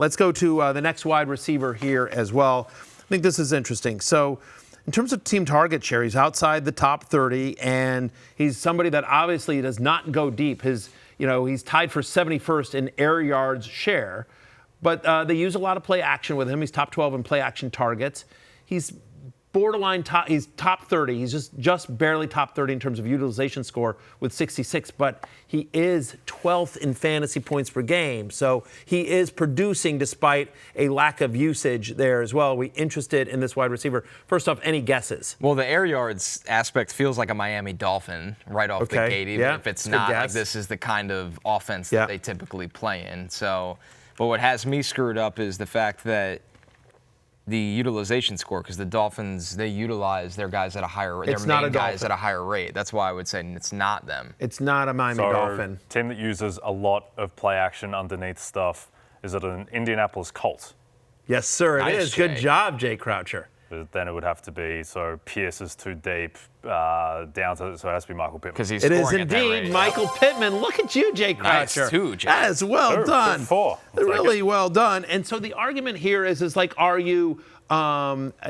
Let's go to the next wide receiver here as well. I think this is interesting. So in terms of team target share, he's outside the top 30, and he's somebody that obviously does not go deep. He's tied for 71st in air yards share, but they use a lot of play action with him. He's top 12 in play action targets. He's borderline top. He's top 30. He's just barely top 30 in terms of utilization score with 66, but he is 12th in fantasy points per game. So he is producing despite a lack of usage there as well. We interested in this wide receiver. First off, any guesses? Well, the air yards aspect feels like a Miami Dolphin right off the gate, even if it's not like this is the kind of offense that they typically play in. So, but what has me screwed up is the fact that the utilization score, because the Dolphins, they utilize their guys at a higher rate. It's not a guys at a higher rate. That's why I would say it's not them. It's not a Miami Dolphin. Team that uses a lot of play action underneath stuff. Is it an Indianapolis Colts? Yes, sir, it is. Jay. Good job, Jay Croucher. Then it would have to be, so Pierce is too deep, down to, so it has to be Michael Pittman. Because he's It is scoring at that indeed rate. Michael Pittman. Look at you, Jay Croucher. Nice, too, Jay. That is well done. Good four. Really well done. And so the argument here is like, are you,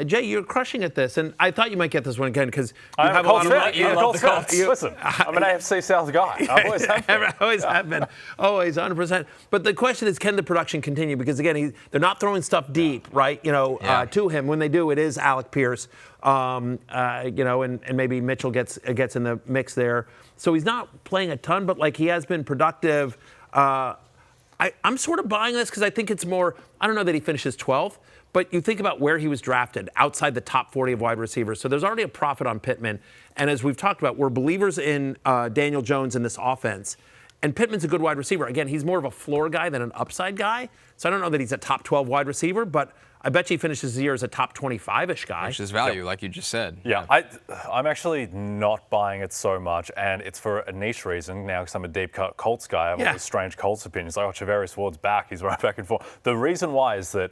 Jay, you're crushing at this, and I thought you might get this one again because you have a lot of money. You love the Colts. Listen, I'm an AFC South guy. I always have been. Always have been. Always, 100%. But the question is, can the production continue? Because again, they're not throwing stuff deep, right? To him. When they do, it is Alec Pierce. And maybe Mitchell gets in the mix there. So he's not playing a ton, but like he has been productive. I'm sort of buying this because I think it's more. I don't know that he finishes 12th. But you think about where he was drafted, outside the top 40 of wide receivers. So there's already a profit on Pittman. And as we've talked about, we're believers in Daniel Jones in this offense. And Pittman's a good wide receiver. Again, he's more of a floor guy than an upside guy. So I don't know that he's a top 12 wide receiver, but I bet you he finishes the year as a top 25-ish guy. Which is value, like you just said. Yeah, I'm actually not buying it so much, and it's for a niche reason now because I'm a deep cut Colts guy. I have all these strange Colts opinions. Like, Charvarius Ward's back. He's right back and forth. The reason why is that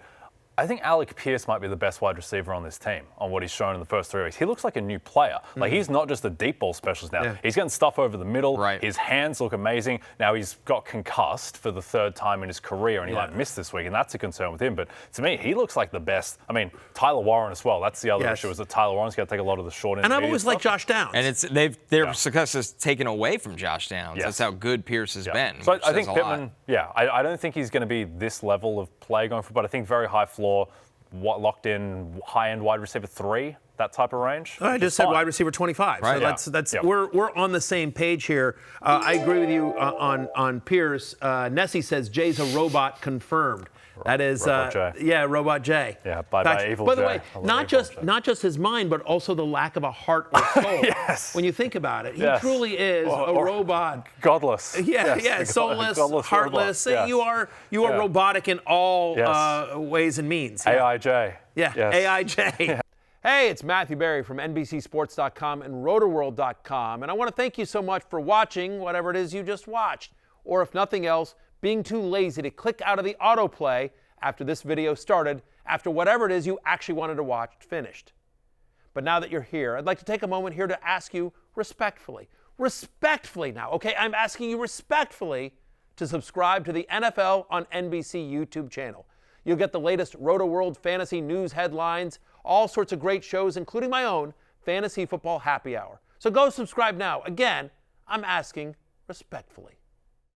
I think Alec Pierce might be the best wide receiver on this team on what he's shown in the first 3 weeks. He looks like a new player. Like, he's not just a deep ball specialist now. Yeah. He's getting stuff over the middle. Right. His hands look amazing. Now he's got concussed for the 3rd time in his career, and he might miss this week, and that's a concern with him. But to me, he looks like the best. I mean, Tyler Warren as well. That's the other issue, is that Tyler Warren's got to take a lot of the short end. And I've always liked Josh Downs. And their success is taken away from Josh Downs. Yes. That's how good Pierce has been. So I think Pittman, I don't think he's going to be this level of play going forward, but I think very high floor, locked in high-end wide receiver 3, that type of range. I just said wide receiver 25. Right. So that's we're on the same page here. I agree with you on Pierce. Nessie says Jay's a robot confirmed. That is, Robot Jay. Yeah, bye evil By Jay. the way, not just his mind, but also the lack of a heart or soul. Yes. When you think about it, he truly is a robot. Godless. Soulless, heartless. You are robotic in all ways and means. AIJ. AIJ. Hey, it's Matthew Berry from NBCSports.com and RotorWorld.com, and I want to thank you so much for watching whatever it is you just watched, or if nothing else, being too lazy to click out of the autoplay after this video started, after whatever it is you actually wanted to watch finished. But now that you're here, I'd like to take a moment here to ask you respectfully now, okay? I'm asking you respectfully to subscribe to the NFL on NBC YouTube channel. You'll get the latest Roto-World fantasy news headlines, all sorts of great shows, including my own Fantasy Football Happy Hour. So go subscribe now. Again, I'm asking respectfully.